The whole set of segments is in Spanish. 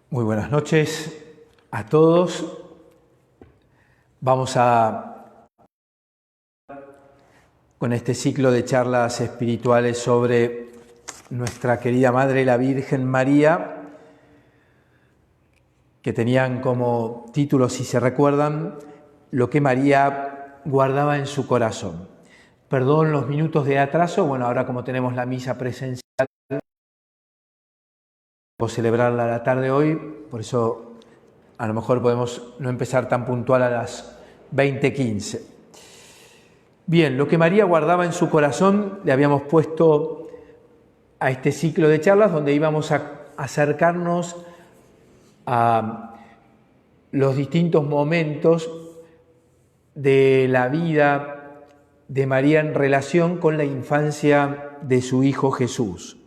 Muy buenas noches a todos. Vamos con este ciclo de charlas espirituales sobre nuestra querida Madre, la Virgen María, que tenían como título, si se recuerdan, lo que María guardaba en su corazón. Perdón los minutos de atraso, bueno, ahora como tenemos la misa presencial, podemos celebrarla la tarde hoy, por eso a lo mejor podemos no empezar tan puntual a las 20:15. Bien, lo que María guardaba en su corazón, le habíamos puesto a este ciclo de charlas donde íbamos a acercarnos a los distintos momentos de la vida de María en relación con la infancia de su Hijo Jesús.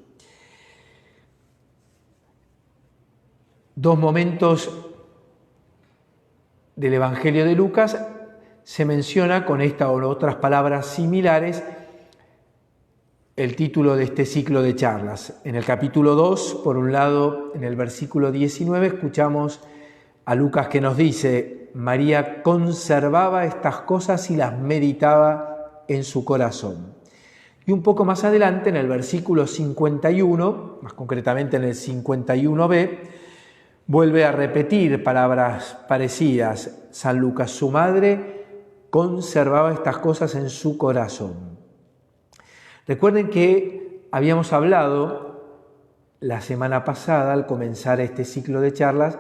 Dos momentos del Evangelio de Lucas se menciona con esta o otras palabras similares el título de este ciclo de charlas. En el capítulo 2, por un lado, en el versículo 19, escuchamos a Lucas que nos dice: María conservaba estas cosas y las meditaba en su corazón. Y un poco más adelante, en el versículo 51, más concretamente en el 51b, vuelve a repetir palabras parecidas. San Lucas: su madre conservaba estas cosas en su corazón. Recuerden que habíamos hablado la semana pasada, al comenzar este ciclo de charlas,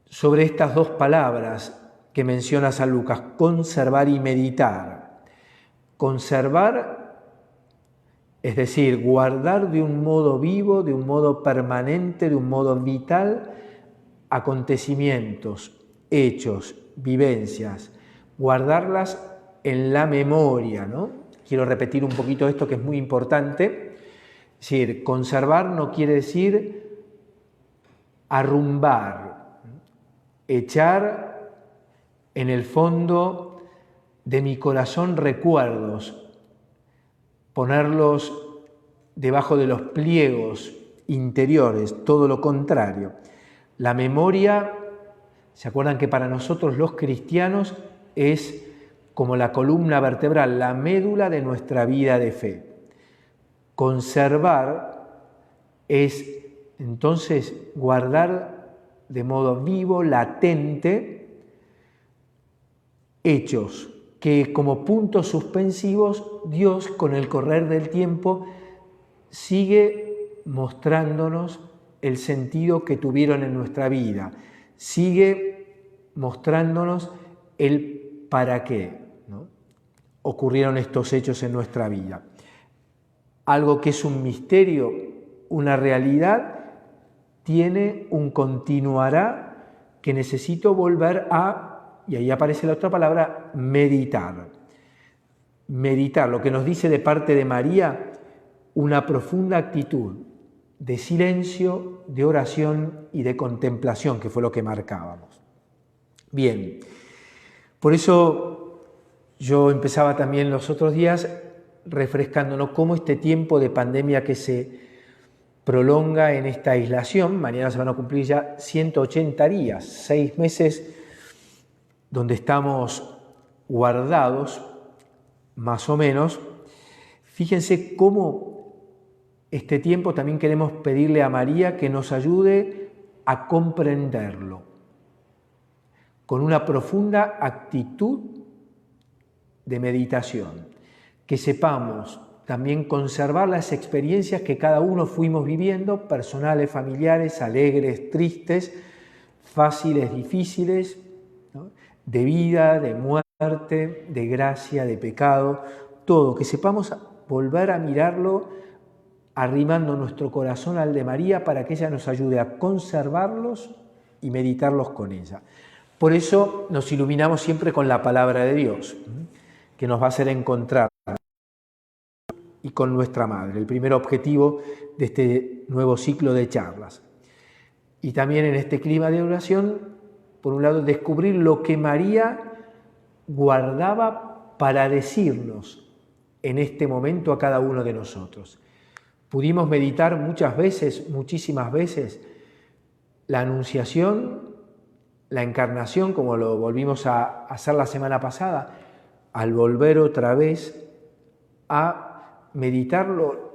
sobre estas dos palabras que menciona San Lucas: conservar y meditar. Conservar, es decir, guardar de un modo vivo, de un modo permanente, de un modo vital, acontecimientos, hechos, vivencias, guardarlas en la memoria, ¿no? Quiero repetir un poquito esto que es muy importante. Es decir, conservar no quiere decir arrumbar, echar en el fondo de mi corazón recuerdos, ponerlos debajo de los pliegos interiores, todo lo contrario. La memoria, ¿se acuerdan que para nosotros los cristianos es como la columna vertebral, la médula de nuestra vida de fe? Conservar es entonces guardar de modo vivo, latente, hechos que como puntos suspensivos Dios, con el correr del tiempo, sigue mostrándonos el sentido que tuvieron en nuestra vida, sigue mostrándonos el para qué, ¿no? Ocurrieron estos hechos en nuestra vida. Algo que es un misterio, una realidad, tiene un continuará que necesito volver a, y ahí aparece la otra palabra, meditar. Meditar, lo que nos dice de parte de María, una profunda actitud de silencio, de oración y de contemplación, que fue lo que marcábamos. Bien, por eso yo empezaba también los otros días refrescándonos cómo este tiempo de pandemia que se prolonga en esta aislación, mañana se van a cumplir ya 180 días, 6 meses donde estamos guardados, más o menos. Fíjense cómo este tiempo también queremos pedirle a María que nos ayude a comprenderlo, con una profunda actitud de meditación, que sepamos también conservar las experiencias que cada uno fuimos viviendo, personales, familiares, alegres, tristes, fáciles, difíciles, ¿no? De vida, de muerte, de gracia, de pecado, todo, que sepamos volver a mirarlo arrimando nuestro corazón al de María para que ella nos ayude a conservarlos y meditarlos con ella. Por eso nos iluminamos siempre con la palabra de Dios, que nos va a hacer encontrar y con nuestra Madre, el primer objetivo de este nuevo ciclo de charlas. Y también en este clima de oración, por un lado, descubrir lo que María guardaba para decirnos en este momento a cada uno de nosotros. Pudimos meditar muchas veces, muchísimas veces, la Anunciación, la Encarnación, como lo volvimos a hacer la semana pasada, al volver otra vez a meditarlo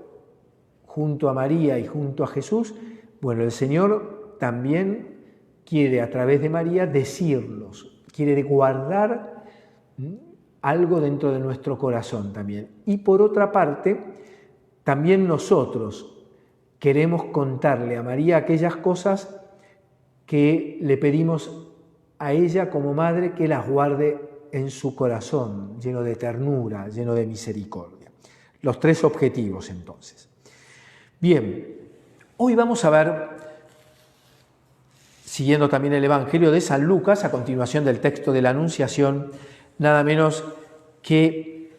junto a María y junto a Jesús. Bueno, el Señor también quiere a través de María decirnos, quiere guardar algo dentro de nuestro corazón también. Y por otra parte, también nosotros queremos contarle a María aquellas cosas que le pedimos a ella como madre que las guarde en su corazón, lleno de ternura, lleno de misericordia. Los tres objetivos, entonces. Bien, hoy vamos a ver, siguiendo también el Evangelio de San Lucas, a continuación del texto de la Anunciación, nada menos que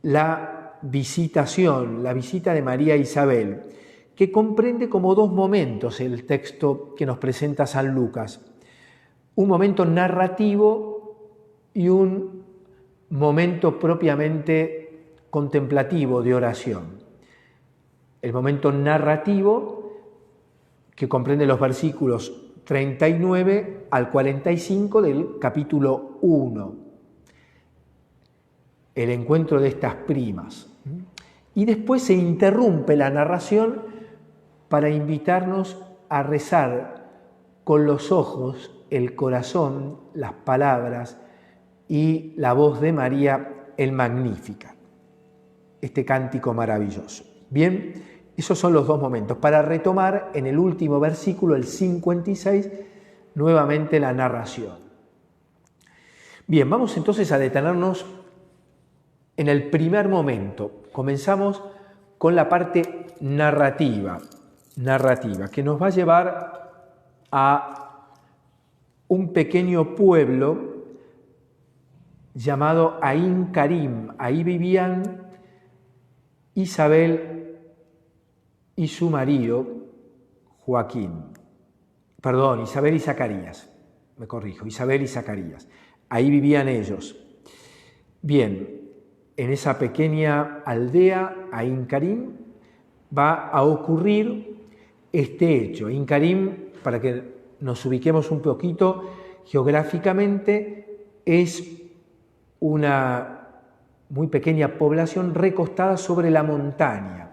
la visitación, la visita de María a Isabel, que comprende como dos momentos el texto que nos presenta San Lucas. Un momento narrativo y un momento propiamente contemplativo de oración. El momento narrativo, que comprende los versículos 39 al 45 del capítulo 1. El encuentro de estas primas. Y después se interrumpe la narración para invitarnos a rezar con los ojos, el corazón, las palabras y la voz de María, el Magnificat, este cántico maravilloso. Bien, esos son los dos momentos. Para retomar en el último versículo, el 56, nuevamente la narración. Bien, vamos entonces a detenernos en el primer momento. Comenzamos con la parte narrativa, que nos va a llevar a un pequeño pueblo llamado Ain Karim. Ahí vivían Isabel y su marido Isabel y Zacarías, Isabel y Zacarías. Ahí vivían ellos. Bien, en esa pequeña aldea, Ain Karim, va a ocurrir este hecho. Ain Karim, para que nos ubiquemos un poquito geográficamente, es una muy pequeña población recostada sobre la montaña.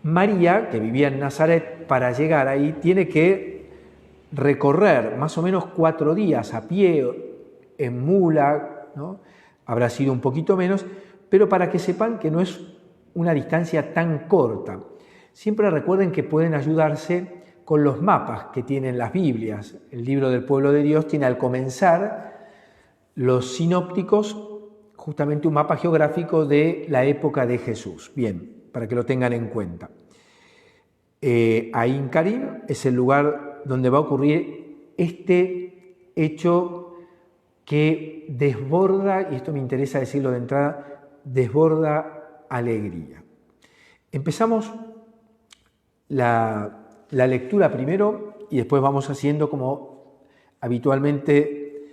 María, que vivía en Nazaret, para llegar ahí tiene que recorrer más o menos 4 días a pie, en mula, ¿no? Habrá sido un poquito menos, pero para que sepan que no es una distancia tan corta. Siempre recuerden que pueden ayudarse con los mapas que tienen las Biblias. El libro del pueblo de Dios tiene al comenzar los sinópticos justamente un mapa geográfico de la época de Jesús. Bien, para que lo tengan en cuenta. Ain Karim es el lugar donde va a ocurrir este hecho que desborda, y esto me interesa decirlo de entrada, desborda alegría. Empezamos la lectura primero y después vamos haciendo como habitualmente,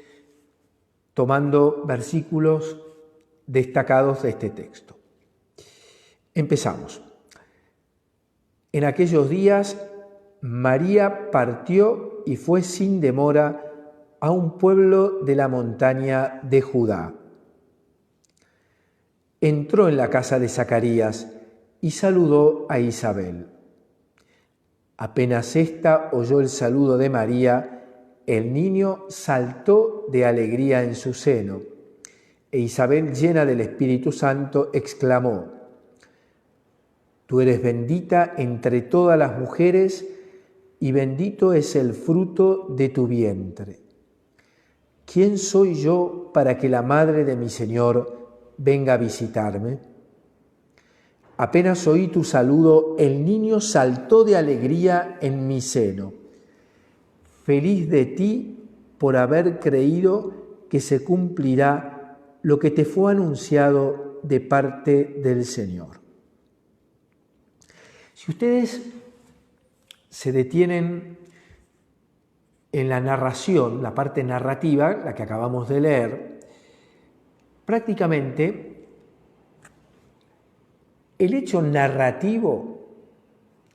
tomando versículos destacados de este texto. Empezamos. En aquellos días, María partió y fue sin demora a un pueblo de la montaña de Judá. Entró en la casa de Zacarías y saludó a Isabel. Apenas ésta oyó el saludo de María, el niño saltó de alegría en su seno, e Isabel, llena del Espíritu Santo, exclamó: Tú eres bendita entre todas las mujeres, y bendito es el fruto de tu vientre. ¿Quién soy yo para que la madre de mi Señor venga a visitarme? Apenas oí tu saludo, el niño saltó de alegría en mi seno. Feliz de ti por haber creído que se cumplirá lo que te fue anunciado de parte del Señor. Si ustedes se detienen en la narración, la parte narrativa, la que acabamos de leer, Prácticamente, el hecho narrativo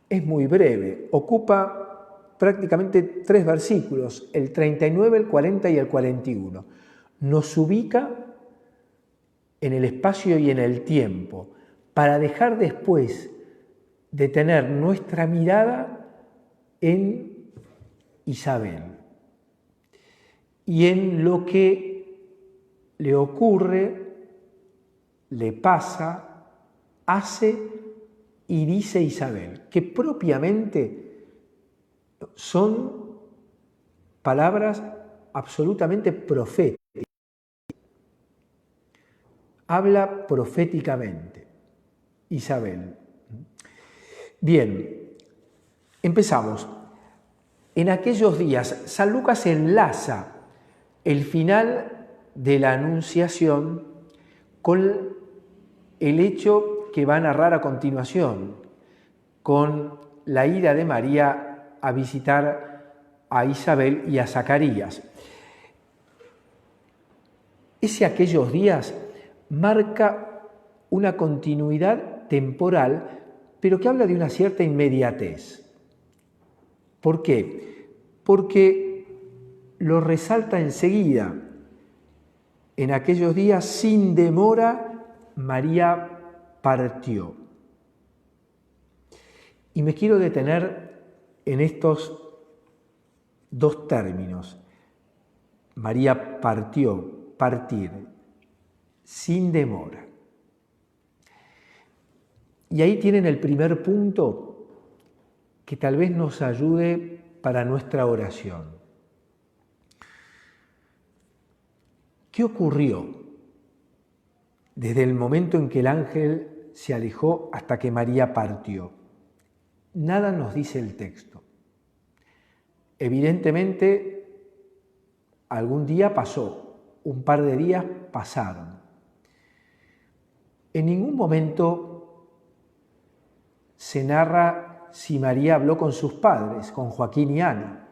es muy breve, ocupa prácticamente 3 versículos, el 39, el 40 y el 41. Nos ubica en el espacio y en el tiempo, para dejar después de tener nuestra mirada en Isabel y en lo que le ocurre, le pasa, hace y dice Isabel, que propiamente son palabras absolutamente proféticas. Habla proféticamente Isabel. Bien, empezamos. En aquellos días, San Lucas enlaza el final de la Anunciación con el hecho que va a narrar a continuación, con la ida de María a visitar a Isabel y a Zacarías. Aquellos días marca una continuidad temporal, pero que habla de una cierta inmediatez. ¿Por qué? Porque lo resalta enseguida. En aquellos días, sin demora, María partió. Y me quiero detener en estos 2 términos. María partió, partir, sin demora. Y ahí tienen el primer punto que tal vez nos ayude para nuestra oración. ¿Qué ocurrió desde el momento en que el ángel se alejó hasta que María partió? Nada nos dice el texto. Evidentemente, algún día pasó, un par de días pasaron. En ningún momento se narra si María habló con sus padres, con Joaquín y Ana.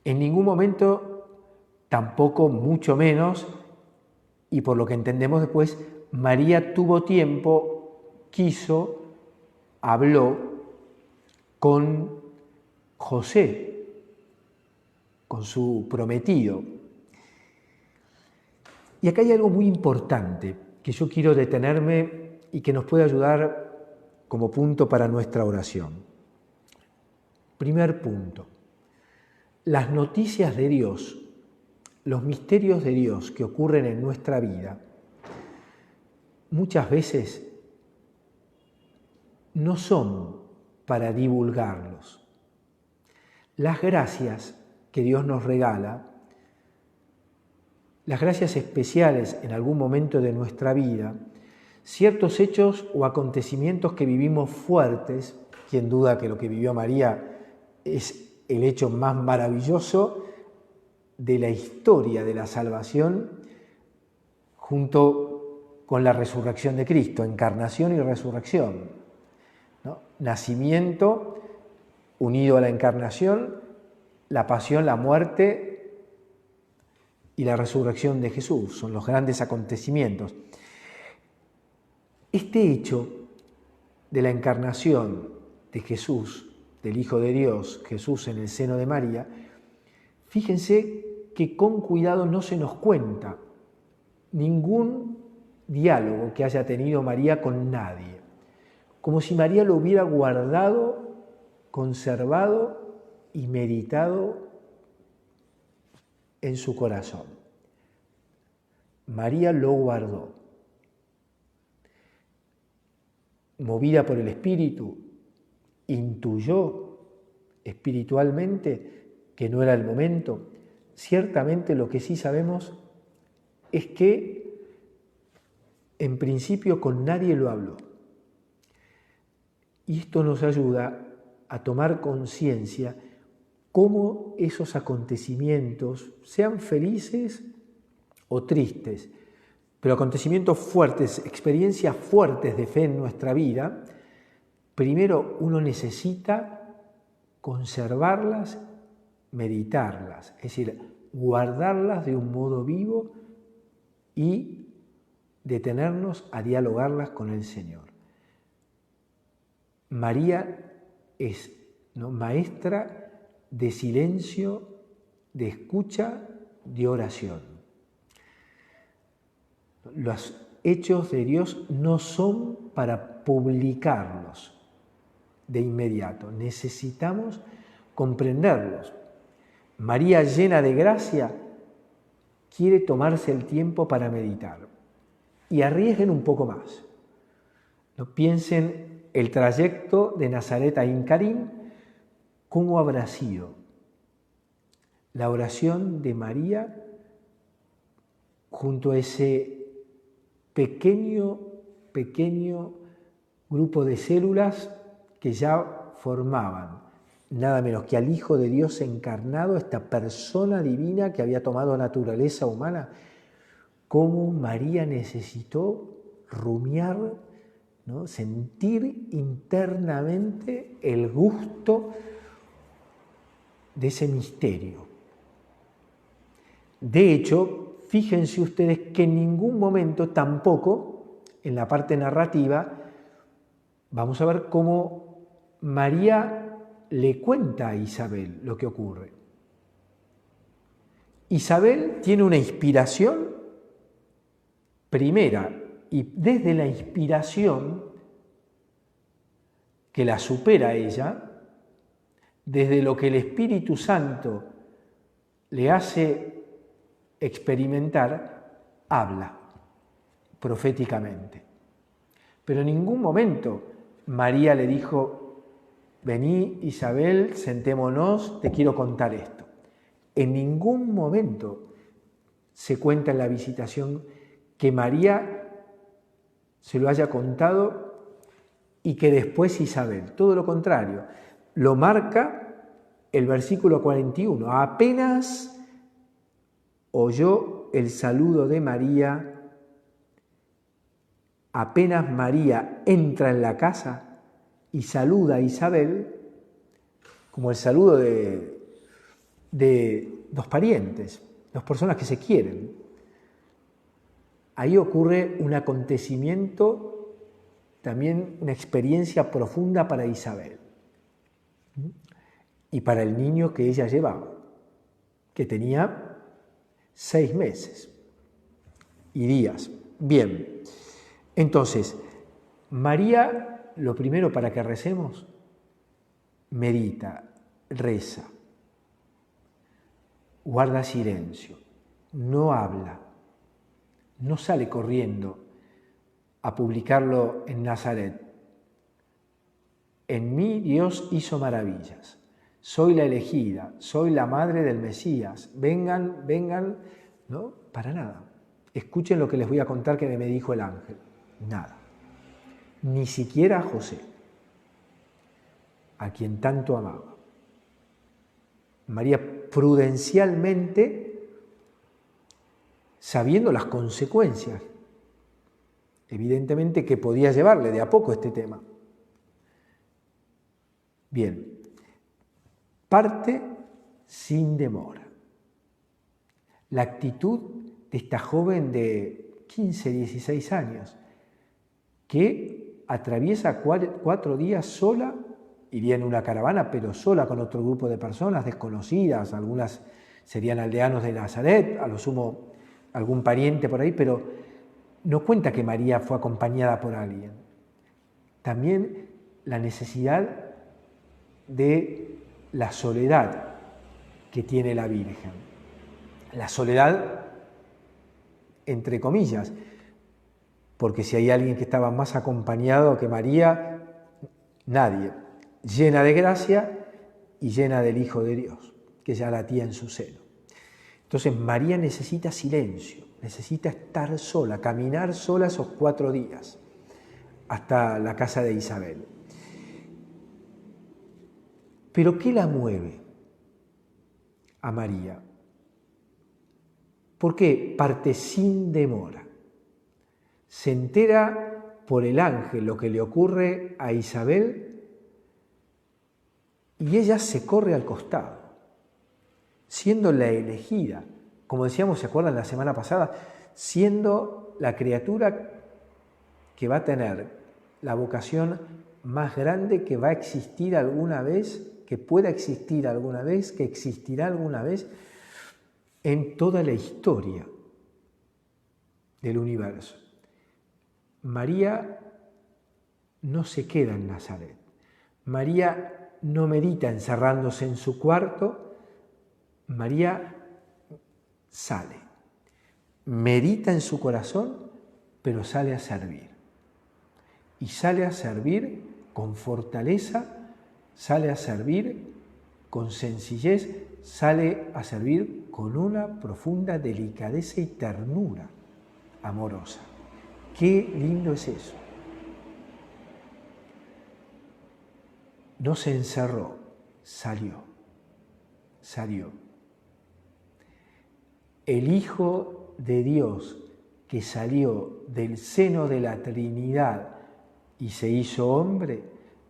En ningún momento, tampoco, mucho menos, y por lo que entendemos después, María tuvo tiempo, quiso, habló con José, con su prometido. Y acá hay algo muy importante que yo quiero detenerme y que nos puede ayudar como punto para nuestra oración. Primer punto, las noticias de Dios, los misterios de Dios que ocurren en nuestra vida, muchas veces no son para divulgarlos. Las gracias que Dios nos regala, las gracias especiales en algún momento de nuestra vida, ciertos hechos o acontecimientos que vivimos fuertes, quien duda que lo que vivió María es el hecho más maravilloso de la historia de la salvación, junto con la resurrección de Cristo, encarnación y resurrección, ¿no? Nacimiento unido a la encarnación, la pasión, la muerte y la resurrección de Jesús, son los grandes acontecimientos. Este hecho de la encarnación de Jesús, del Hijo de Dios, Jesús en el seno de María, fíjense que con cuidado no se nos cuenta ningún diálogo que haya tenido María con nadie, como si María lo hubiera guardado, conservado y meditado en su corazón. María lo guardó. Movida por el Espíritu, intuyó espiritualmente que no era el momento. Ciertamente lo que sí sabemos es que en principio con nadie lo habló. Y esto nos ayuda a tomar conciencia cómo esos acontecimientos, sean felices o tristes, pero acontecimientos fuertes, experiencias fuertes de fe en nuestra vida, primero uno necesita conservarlas, meditarlas, es decir, guardarlas de un modo vivo y detenernos a dialogarlas con el Señor. María es maestra de silencio, de escucha, de oración. Los hechos de Dios no son para publicarlos de inmediato, necesitamos comprenderlos. María, llena de gracia, quiere tomarse el tiempo para meditar. Y arriesguen un poco más. No piensen el trayecto de Nazaret a Incarín, ¿cómo habrá sido? La oración de María junto a ese pequeño grupo de células que ya formaban nada menos que al Hijo de Dios encarnado, esta persona divina que había tomado naturaleza humana. Cómo María necesitó rumiar, ¿no? Sentir internamente el gusto de ese misterio. De hecho, fíjense ustedes que en ningún momento, tampoco en la parte narrativa, vamos a ver cómo María le cuenta a Isabel lo que ocurre. Isabel tiene una inspiración primera, y desde la inspiración que la supera ella, desde lo que el Espíritu Santo le hace experimentar, habla proféticamente. Pero en ningún momento María le dijo: vení, Isabel, sentémonos, te quiero contar esto. En ningún momento se cuenta en la visitación que María se lo haya contado y que después Isabel. Todo lo contrario, lo marca el versículo 41. Apenas oyó el saludo de María, apenas María entra en la casa y saluda a Isabel, como el saludo de dos parientes, dos personas que se quieren. Ahí ocurre un acontecimiento, también una experiencia profunda para Isabel y para el niño que ella llevaba, que tenía 6 meses y días. Bien, entonces, María, lo primero para que recemos, medita, reza, guarda silencio, no habla, no sale corriendo a publicarlo en Nazaret. En mí Dios hizo maravillas, soy la elegida, soy la madre del Mesías, vengan, no, para nada. Escuchen lo que les voy a contar que me dijo el ángel, nada. Ni siquiera a José, a quien tanto amaba. María prudencialmente, sabiendo las consecuencias, evidentemente, que podía llevarle de a poco este tema. Bien, parte sin demora. La actitud de esta joven de 15, 16 años, que atraviesa 4 días sola, iría en una caravana, pero sola con otro grupo de personas desconocidas, algunas serían aldeanos de Nazaret, a lo sumo algún pariente por ahí, pero no cuenta que María fue acompañada por alguien. También la necesidad de la soledad que tiene la Virgen. La soledad, entre comillas, porque si hay alguien que estaba más acompañado que María, nadie. Llena de gracia y llena del Hijo de Dios, que ya latía en su seno. Entonces María necesita silencio, necesita estar sola, caminar sola esos 4 días hasta la casa de Isabel. ¿Pero qué la mueve a María? ¿Por qué parte sin demora? Se entera por el ángel lo que le ocurre a Isabel y ella se corre al costado, siendo la elegida. Como decíamos, ¿se acuerdan la semana pasada? siendo la criatura que va a tener la vocación más grande que va a existir alguna vez, que pueda existir alguna vez, que existirá alguna vez en toda la historia del universo. María no se queda en Nazaret. María no medita encerrándose en su cuarto. María sale. Medita en su corazón, pero sale a servir. Y sale a servir con fortaleza, sale a servir con sencillez, sale a servir con una profunda delicadeza y ternura amorosa. Qué lindo es eso. No se encerró, salió. El Hijo de Dios que salió del seno de la Trinidad y se hizo hombre,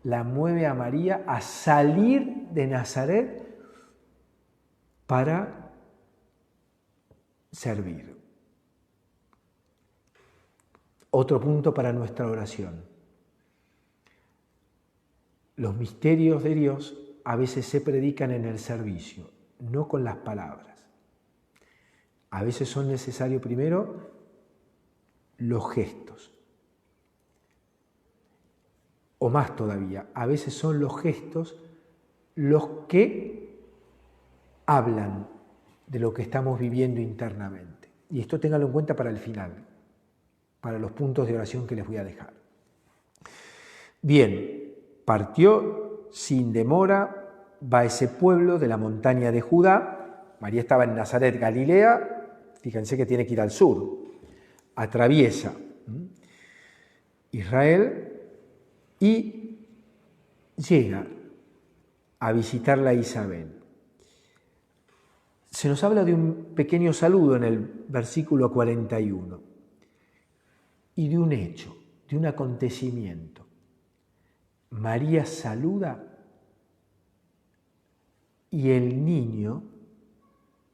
la mueve a María a salir de Nazaret para servir. Otro punto para nuestra oración. Los misterios de Dios a veces se predican en el servicio, no con las palabras. A veces son necesarios primero los gestos. O más todavía, a veces son los gestos los que hablan de lo que estamos viviendo internamente. Y esto ténganlo en cuenta para el final, para los puntos de oración que les voy a dejar. Bien, partió sin demora, va a ese pueblo de la montaña de Judá. María estaba en Nazaret, Galilea, fíjense que tiene que ir al sur. Atraviesa Israel y llega a visitarla a Isabel. Se nos habla de un pequeño saludo en el versículo 41 y de un hecho, de un acontecimiento. María saluda y el niño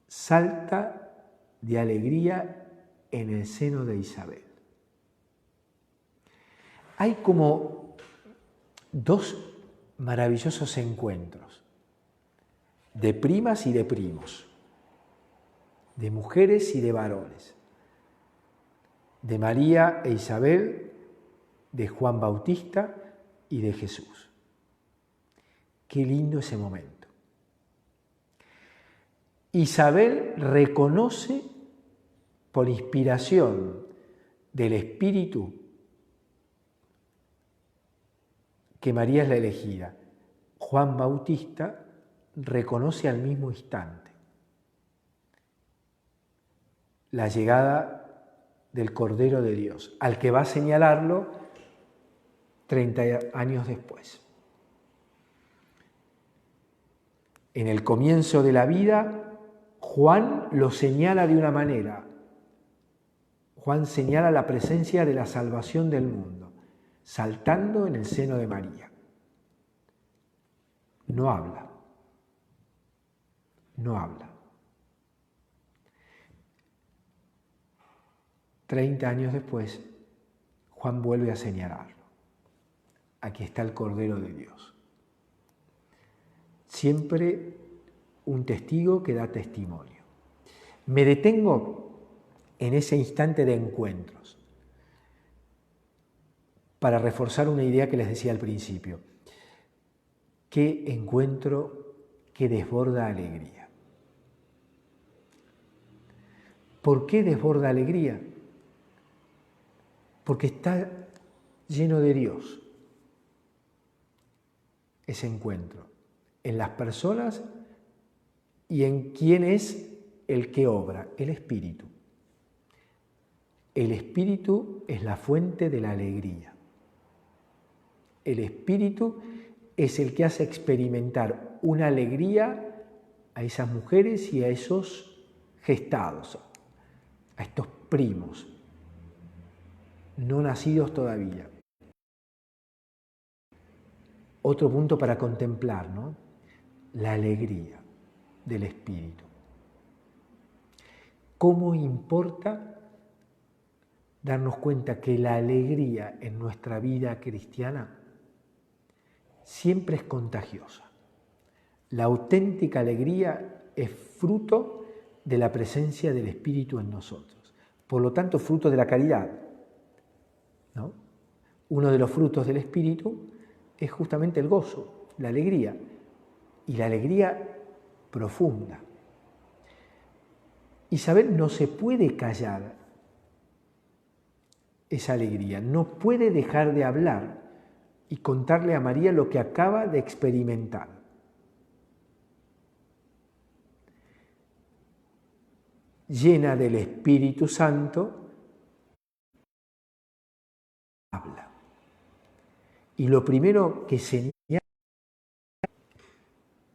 salta de alegría en el seno de Isabel. Hay como dos maravillosos encuentros de primas y de primos, de mujeres y de varones, de María e Isabel, de Juan Bautista y de Jesús. Qué lindo ese momento. Isabel reconoce por inspiración del Espíritu que María es la elegida. Juan Bautista reconoce al mismo instante la llegada del Cordero de Dios, al que va a señalarlo 30 años después. En el comienzo de la vida, Juan lo señala de una manera. Juan señala la presencia de la salvación del mundo, saltando en el seno de María. No habla. 30 años después, Juan vuelve a señalarlo. Aquí está el Cordero de Dios. Siempre un testigo que da testimonio. Me detengo en ese instante de encuentros para reforzar una idea que les decía al principio. Qué encuentro que desborda alegría. ¿Por qué desborda alegría? Porque está lleno de Dios ese encuentro, en las personas y en quién es el que obra, el Espíritu. El Espíritu es la fuente de la alegría. El Espíritu es el que hace experimentar una alegría a esas mujeres y a esos gestados, a estos primos, no nacidos todavía. Otro punto para contemplar, ¿no? La alegría del Espíritu. ¿Cómo importa darnos cuenta que la alegría en nuestra vida cristiana siempre es contagiosa. La auténtica alegría es fruto de la presencia del Espíritu en nosotros. Por lo tanto, fruto de la caridad, ¿no? Uno de los frutos del Espíritu es justamente el gozo, la alegría, y la alegría profunda. Isabel no se puede callar esa alegría, no puede dejar de hablar y contarle a María lo que acaba de experimentar. Llena del Espíritu Santo, habla. Y lo primero que señala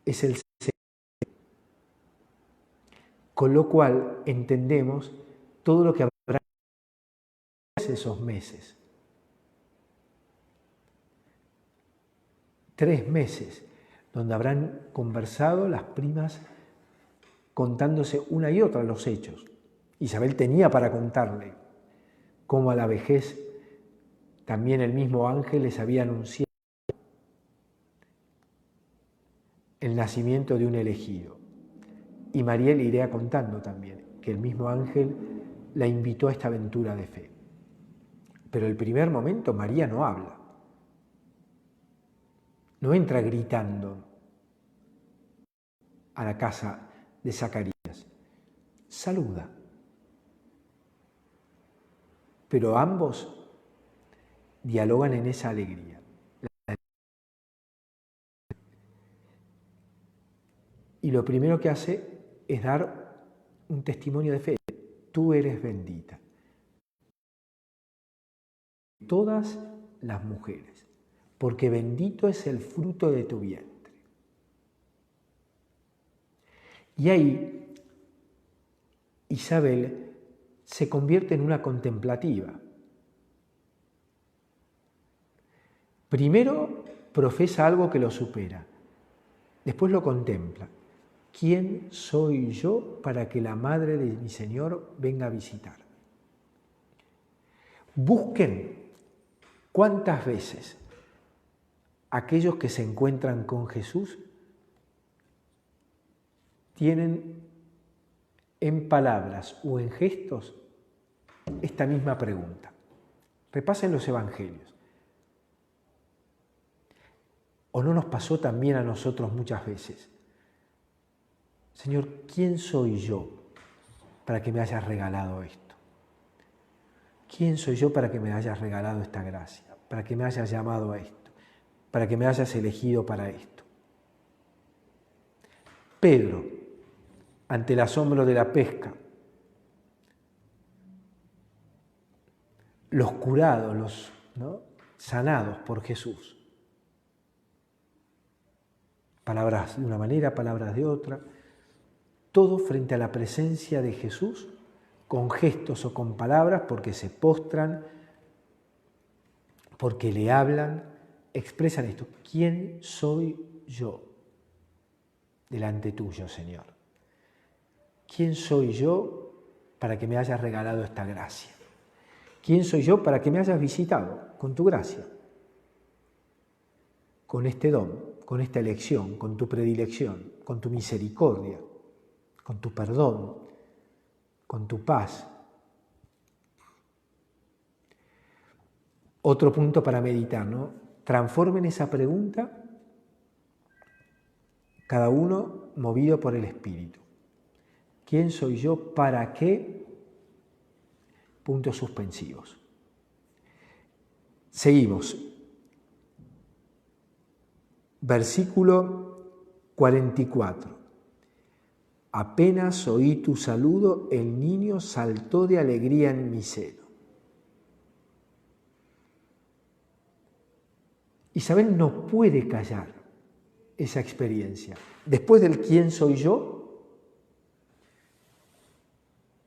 es el Señor. Con lo cual entendemos todo lo que habrá esos meses. 3 meses, donde habrán conversado las primas contándose una y otra los hechos. Isabel tenía para contarle cómo a la vejez también el mismo ángel les había anunciado el nacimiento de un elegido. Y María le iría contando también que el mismo ángel la invitó a esta aventura de fe. Pero el primer momento María no habla, no entra gritando a la casa de Zacarías, saluda. Pero ambos dialogan en esa alegría. Y lo primero que hace es dar un testimonio de fe. Tú eres bendita. Todas las mujeres, porque bendito es el fruto de tu vientre. Y ahí Isabel se convierte en una contemplativa. Primero profesa algo que lo supera, después lo contempla. ¿Quién soy yo para que la madre de mi Señor venga a visitar? Busquen cuántas veces aquellos que se encuentran con Jesús tienen en palabras o en gestos esta misma pregunta. Repasen los evangelios. ¿O no nos pasó también a nosotros muchas veces? Señor, ¿quién soy yo para que me hayas regalado esto? ¿Quién soy yo para que me hayas regalado esta gracia? Para que me hayas llamado a esto, para que me hayas elegido para esto. Pedro, ante el asombro de la pesca, los curados, sanados por Jesús. Palabras de una manera, palabras de otra, todo frente a la presencia de Jesús, con gestos o con palabras, porque se postran, porque le hablan, expresan esto. ¿Quién soy yo delante tuyo, Señor? ¿Quién soy yo para que me hayas regalado esta gracia? ¿Quién soy yo para que me hayas visitado con tu gracia? Con este don, con esta elección, con tu predilección, con tu misericordia, con tu perdón, con tu paz. Otro punto para meditar, ¿no? Transformen esa pregunta, cada uno movido por el Espíritu. ¿Quién soy yo? ¿Para qué? Puntos suspensivos. Seguimos. Versículo 44. Apenas oí tu saludo, el niño saltó de alegría en mi seno. Isabel no puede callar esa experiencia. Después del ¿quién soy yo?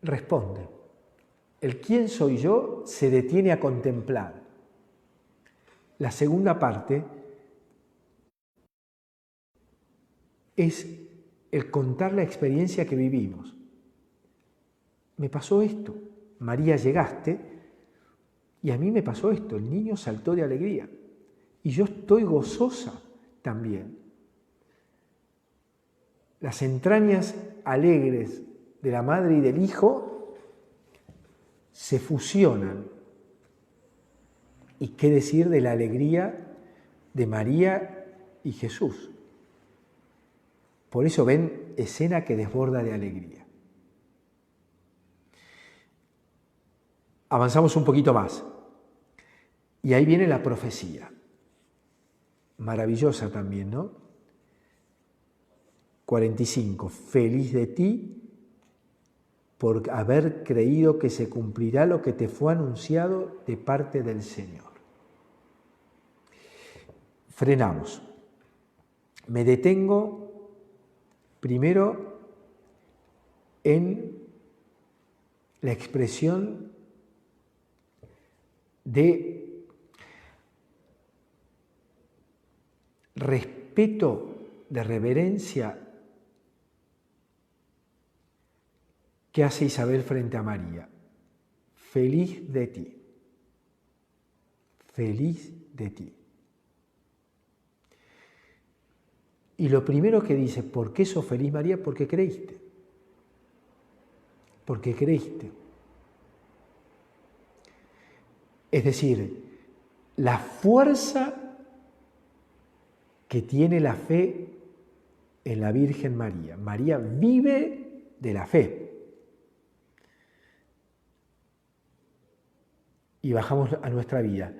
Responde. El ¿quién soy yo? Se detiene a contemplar. La segunda parte es el contar la experiencia que vivimos. Me pasó esto. María, llegaste Y a mí me pasó esto, el niño saltó de alegría. Y yo estoy gozosa también. Las entrañas alegres de la madre y del hijo se fusionan. ¿Y qué decir de la alegría de María y Jesús? Por eso ven escena que desborda de alegría. Avanzamos un poquito más. Y ahí viene la profecía. Maravillosa también, ¿no? 45. Feliz de ti por haber creído que se cumplirá lo que te fue anunciado de parte del Señor. Frenamos. Me detengo primero en la expresión de respeto, de reverencia que hace Isabel frente a María. Feliz de ti. Feliz de ti. Y lo primero que dice, ¿por qué sos feliz, María? Porque creíste. Porque creíste. Es decir, la fuerza que tiene la fe en la Virgen María. María vive de la fe. Y bajamos a nuestra vida.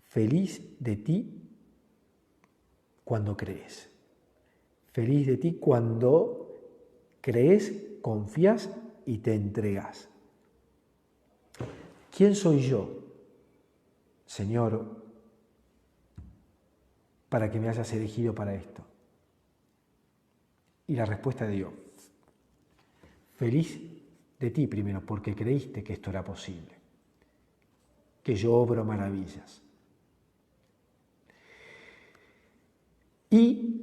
Feliz de ti cuando crees. Feliz de ti cuando crees, confías y te entregas. ¿Quién soy yo, Señor, para que me hayas elegido para esto? Y la respuesta de Dios. Feliz de ti primero, porque creíste que esto era posible, que yo obro maravillas. Y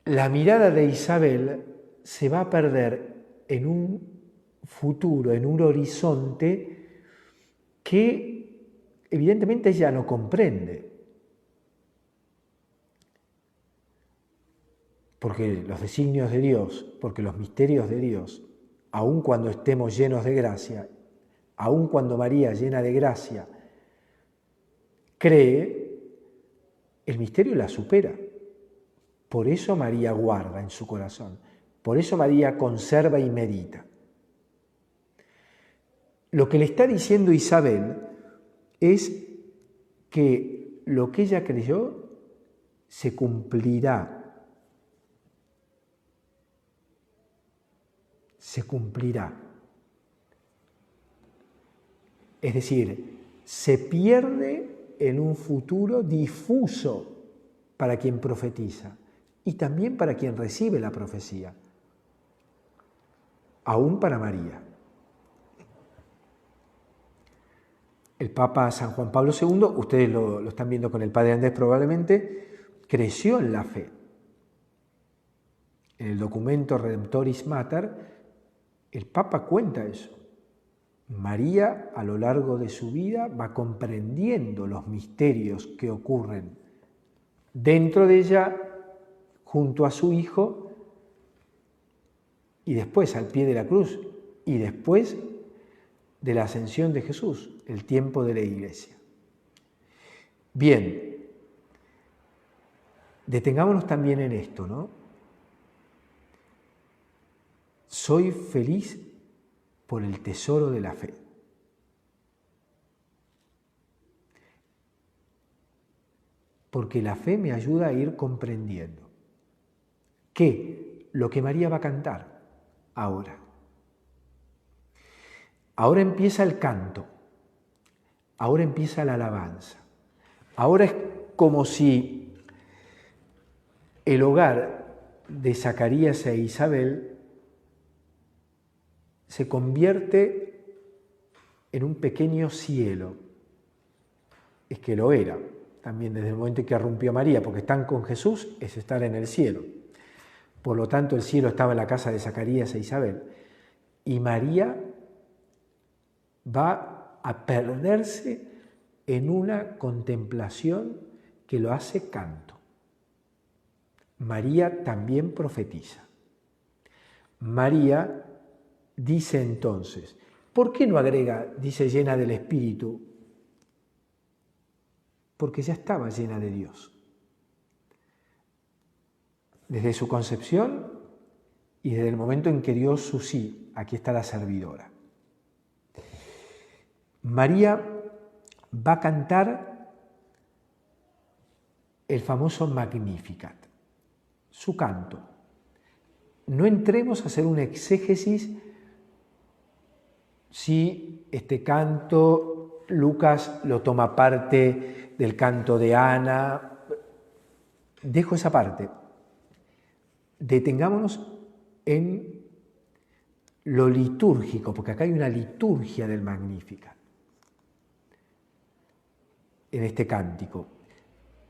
la mirada de Isabel se va a perder en un futuro, en un horizonte que evidentemente ella no comprende. Porque los designios de Dios, porque los misterios de Dios, aun cuando estemos llenos de gracia, aun cuando María, llena de gracia, cree, el misterio la supera. Por eso María guarda en su corazón. Por eso María conserva y medita. Lo que le está diciendo Isabel es que lo que ella creyó se cumplirá. Se cumplirá. Es decir, se pierde en un futuro difuso para quien profetiza y también para quien recibe la profecía, aún para María. El Papa San Juan Pablo II, ustedes lo están viendo con el Padre Andrés probablemente, creció en la fe. En el documento Redemptoris Mater, el Papa cuenta eso. María, a lo largo de su vida, va comprendiendo los misterios que ocurren dentro de ella, junto a su Hijo, y después al pie de la cruz, y después de la ascensión de Jesús, el tiempo de la Iglesia. Bien, detengámonos también en esto, ¿no? Soy feliz por el tesoro de la fe. Porque la fe me ayuda a ir comprendiendo que lo que María va a cantar ahora. Ahora empieza el canto, ahora empieza la alabanza. Ahora es como si el hogar de Zacarías e Isabel se convierte en un pequeño cielo. Es que lo era, también desde el momento en que irrumpió María, porque están con Jesús, es estar en el cielo. Por lo tanto, el cielo estaba en la casa de Zacarías e Isabel. Y María va a perderse en una contemplación que lo hace canto. María también profetiza. María dice entonces, ¿por qué no agrega, dice llena del Espíritu? Porque ya estaba llena de Dios. Desde su concepción y desde el momento en que dio su sí, aquí está la servidora. María va a cantar el famoso Magnificat, su canto. No entremos a hacer un exégesis si este canto Lucas lo toma parte del canto de Ana. Dejo esa parte. Detengámonos en lo litúrgico, porque acá hay una liturgia del Magnificat en este cántico,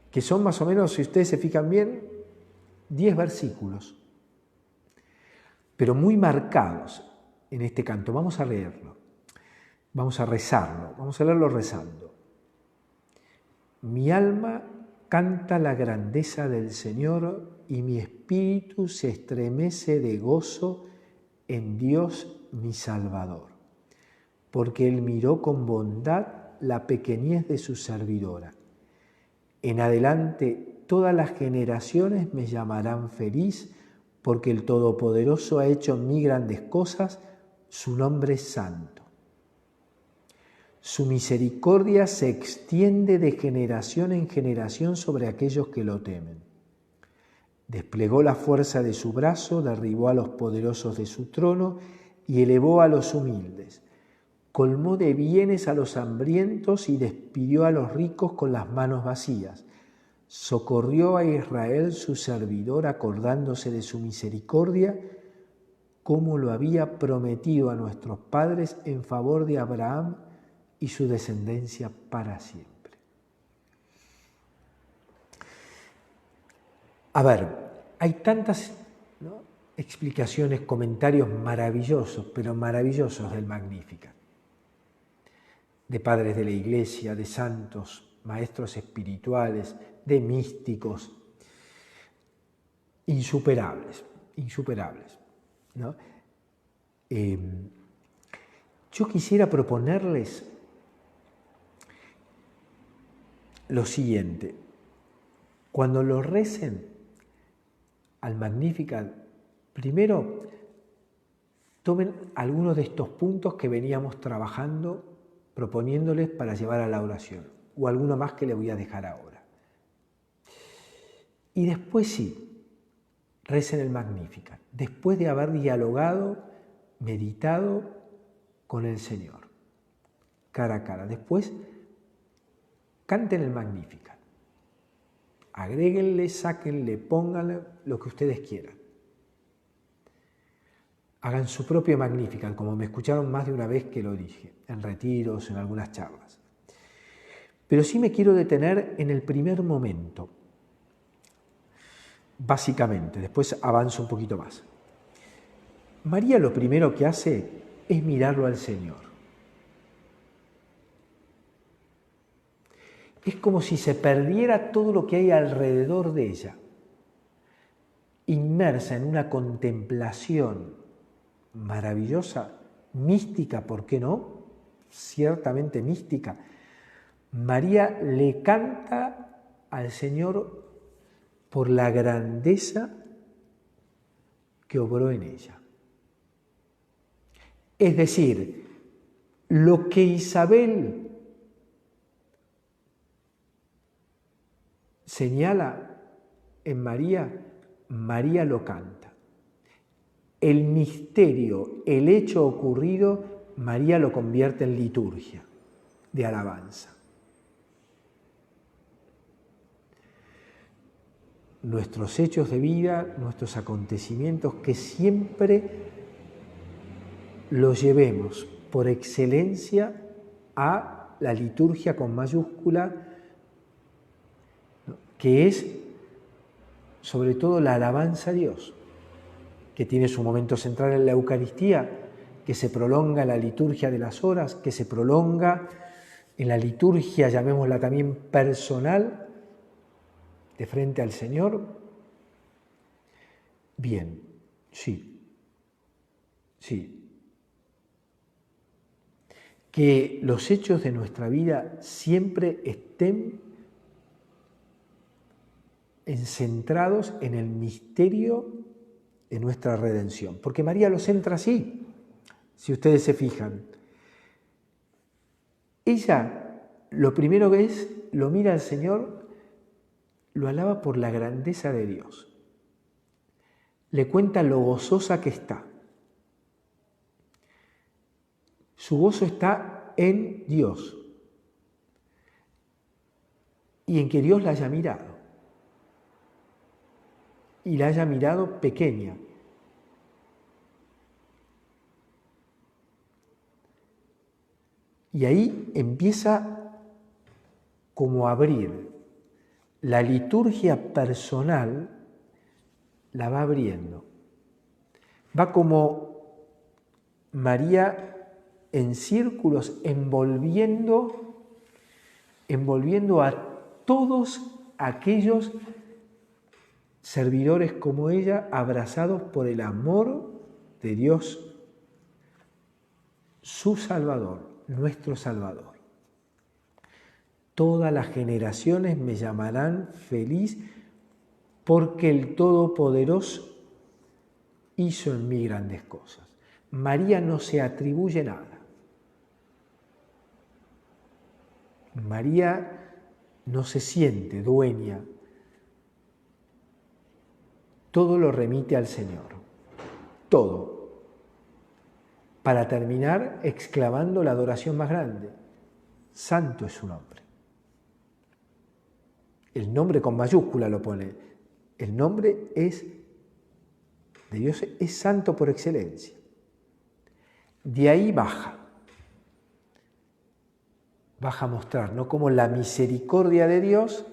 que son más o menos, si ustedes se fijan bien, 10 versículos, pero muy marcados en este canto. Vamos a leerlo, vamos a rezarlo, vamos a leerlo rezando. Mi alma canta la grandeza del Señor y mi espíritu se estremece de gozo en Dios mi Salvador, porque Él miró con bondad la pequeñez de su servidora. En adelante todas las generaciones me llamarán feliz, porque el Todopoderoso ha hecho en mí grandes cosas, su nombre es santo. Su misericordia se extiende de generación en generación sobre aquellos que lo temen. Desplegó la fuerza de su brazo, derribó a los poderosos de su trono y elevó a los humildes. Colmó de bienes a los hambrientos y despidió a los ricos con las manos vacías. Socorrió a Israel su servidor, acordándose de su misericordia, como lo había prometido a nuestros padres en favor de Abraham y su descendencia para siempre. A ver, hay tantas explicaciones, comentarios maravillosos, pero maravillosos del Magnificat, de padres de la Iglesia, de santos, maestros espirituales, de místicos, insuperables, ¿no? Yo quisiera proponerles lo siguiente: cuando lo recen al Magnificat, primero tomen algunos de estos puntos que veníamos trabajando, proponiéndoles para llevar a la oración, o alguno más que les voy a dejar ahora. Y después sí, recen el Magnificat, después de haber dialogado, meditado con el Señor, cara a cara. Después, canten el Magnificat. Agréguenle, sáquenle, pónganle lo que ustedes quieran. Hagan su propio Magnificat, como me escucharon más de una vez que lo dije, en retiros, en algunas charlas. Pero sí me quiero detener en el primer momento, básicamente, después avanzo un poquito más. María lo primero que hace es mirarlo al Señor. Es como si se perdiera todo lo que hay alrededor de ella, inmersa en una contemplación maravillosa, mística, ¿por qué no? Ciertamente mística. María le canta al Señor por la grandeza que obró en ella. Es decir, lo que Isabel señala en María, María lo canta. El misterio, el hecho ocurrido, María lo convierte en liturgia de alabanza. Nuestros hechos de vida, nuestros acontecimientos, que siempre los llevemos por excelencia a la liturgia con mayúscula, que es sobre todo la alabanza a Dios, que tiene su momento central en la Eucaristía, que se prolonga en la liturgia de las horas, que se prolonga en la liturgia, llamémosla también personal, de frente al Señor. Bien, sí. Que los hechos de nuestra vida siempre estén centrados en el misterio de nuestra redención. Porque María los centra así, si ustedes se fijan. Ella, lo primero que es, lo mira al Señor, lo alaba por la grandeza de Dios. Le cuenta lo gozosa que está. Su gozo está en Dios y en que Dios la haya mirado y la haya mirado pequeña. Y ahí empieza como a abrir. La liturgia personal la va abriendo. Va como María en círculos envolviendo a todos aquellos servidores como ella, abrazados por el amor de Dios, su Salvador, nuestro Salvador. Todas las generaciones me llamarán feliz porque el Todopoderoso hizo en mí grandes cosas. María no se atribuye nada. María no se siente dueña. Todo lo remite al Señor. Todo. Para terminar exclamando la adoración más grande. Santo es su nombre. El nombre con mayúscula lo pone. El nombre de Dios es santo por excelencia. De ahí baja a mostrar, ¿no? Cómo la misericordia de Dios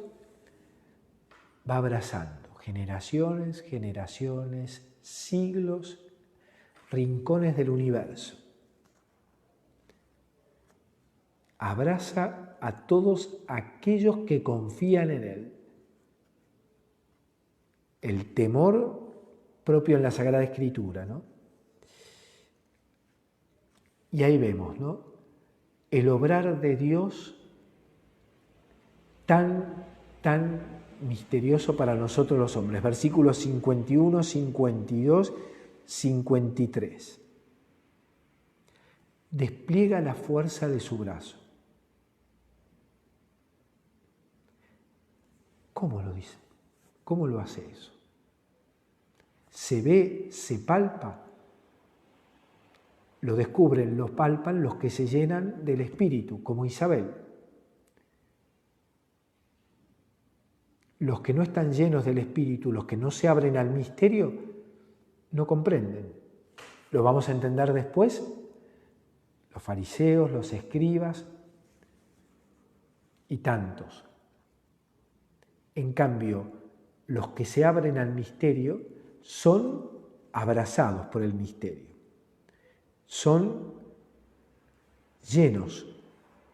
va abrazando generaciones, siglos, rincones del universo. Abraza a todos aquellos que confían en Él. El temor propio en la Sagrada Escritura, ¿no? Y ahí vemos, ¿no? El obrar de Dios tan misterioso para nosotros los hombres. Versículos 51, 52, 53. Despliega la fuerza de su brazo. ¿Cómo lo dice? ¿Cómo lo hace eso? Se ve, se palpa. Lo descubren, lo palpan los que se llenan del Espíritu, como Isabel. Los que no están llenos del Espíritu, los que no se abren al misterio, no comprenden. Lo vamos a entender después. Los fariseos, los escribas y tantos. En cambio, los que se abren al misterio son abrazados por el misterio. Son llenos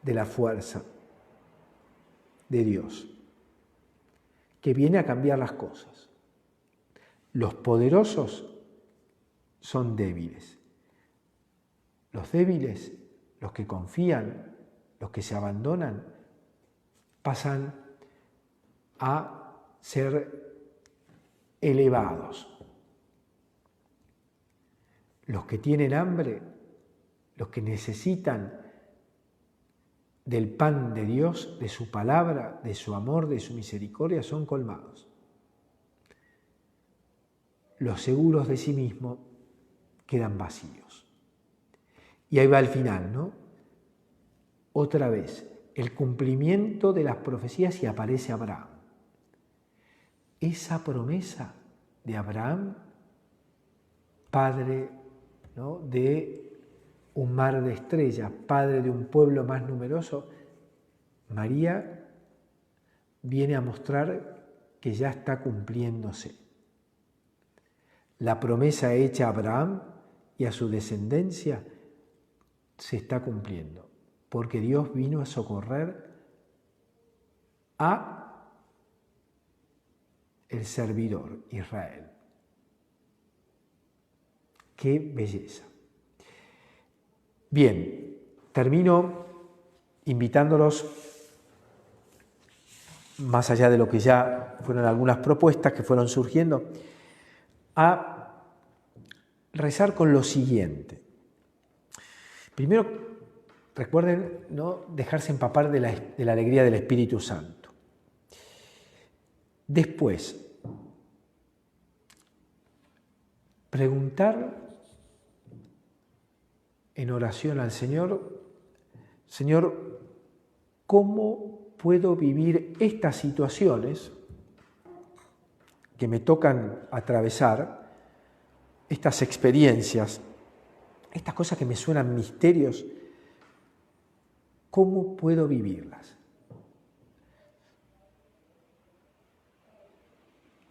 de la fuerza de Dios, que viene a cambiar las cosas. Los poderosos son débiles. Los débiles, los que confían, los que se abandonan, pasan a ser elevados. Los que tienen hambre, los que necesitan del pan de Dios, de su palabra, de su amor, de su misericordia, son colmados. Los seguros de sí mismos quedan vacíos. Y ahí va el final, ¿no? Otra vez, el cumplimiento de las profecías y aparece Abraham. Esa promesa de Abraham, padre, ¿no?, de un mar de estrellas, padre de un pueblo más numeroso, María viene a mostrar que ya está cumpliéndose. La promesa hecha a Abraham y a su descendencia se está cumpliendo, porque Dios vino a socorrer a el servidor Israel. ¡Qué belleza! Bien, termino invitándolos, más allá de lo que ya fueron algunas propuestas que fueron surgiendo, a rezar con lo siguiente. Primero, recuerden no dejarse empapar de la alegría del Espíritu Santo. Después, preguntar en oración al Señor: Señor, ¿cómo puedo vivir estas situaciones que me tocan atravesar, estas experiencias, estas cosas que me suenan misterios? ¿Cómo puedo vivirlas?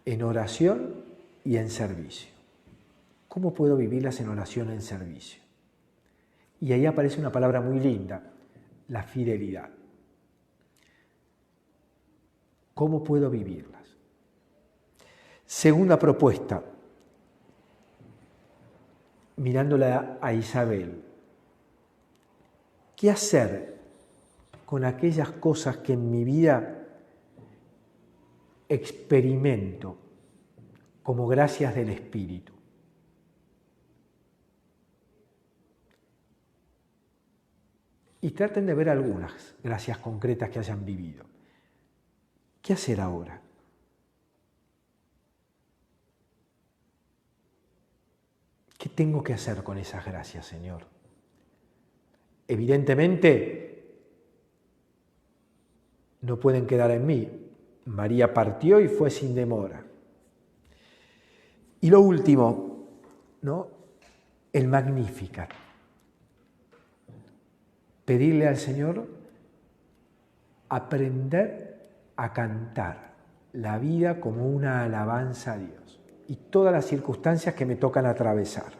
En oración y en servicio. ¿Cómo puedo vivirlas en oración y en servicio? Y ahí aparece una palabra muy linda: la fidelidad. ¿Cómo puedo vivirlas? Segunda propuesta, mirándola a Isabel. ¿Qué hacer con aquellas cosas que en mi vida experimento como gracias del Espíritu? Y traten de ver algunas gracias concretas que hayan vivido. ¿Qué hacer ahora? ¿Qué tengo que hacer con esas gracias, Señor? Evidentemente, no pueden quedar en mí. María partió y fue sin demora. Y lo último, ¿no? El Magnificat. Pedirle al Señor aprender a cantar la vida como una alabanza a Dios y todas las circunstancias que me tocan atravesar.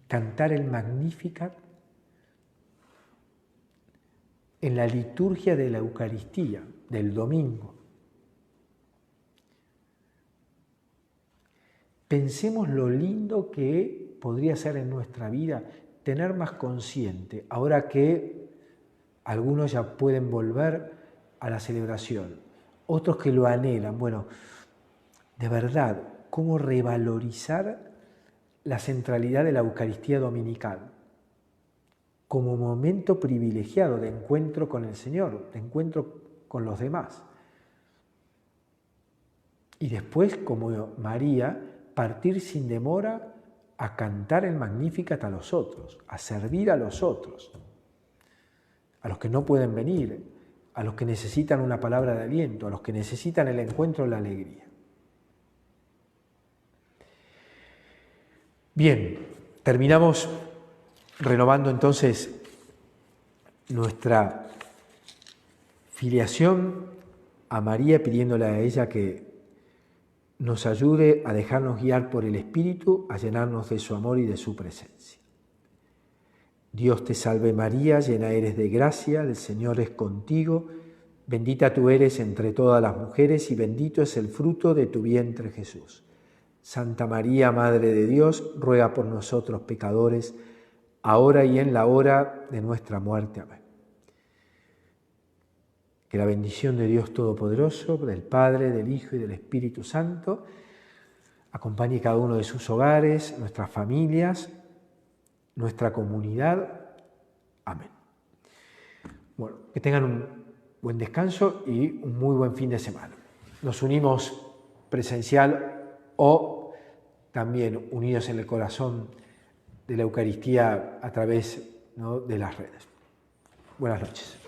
Cantar el Magnificat en la liturgia de la Eucaristía del domingo. Pensemos lo lindo que podría ser en nuestra vida tener más consciente, ahora que algunos ya pueden volver a la celebración, otros que lo anhelan. Bueno, de verdad, cómo revalorizar la centralidad de la Eucaristía dominical como momento privilegiado de encuentro con el Señor, de encuentro con los demás. Y después, como María, partir sin demora a cantar el Magnificat a los otros, a servir a los otros, a los que no pueden venir, a los que necesitan una palabra de aliento, a los que necesitan el encuentro, la alegría. Bien, terminamos renovando entonces nuestra filiación a María, pidiéndole a ella que nos ayude a dejarnos guiar por el Espíritu, a llenarnos de su amor y de su presencia. Dios te salve María, llena eres de gracia, el Señor es contigo, bendita tú eres entre todas las mujeres y bendito es el fruto de tu vientre Jesús. Santa María, Madre de Dios, ruega por nosotros pecadores, ahora y en la hora de nuestra muerte. Amén. Que la bendición de Dios Todopoderoso, del Padre, del Hijo y del Espíritu Santo, acompañe cada uno de sus hogares, nuestras familias, nuestra comunidad. Amén. Bueno, que tengan un buen descanso y un muy buen fin de semana. Nos unimos presencial o también unidos en el corazón de la Eucaristía a través, ¿no?, de las redes. Buenas noches.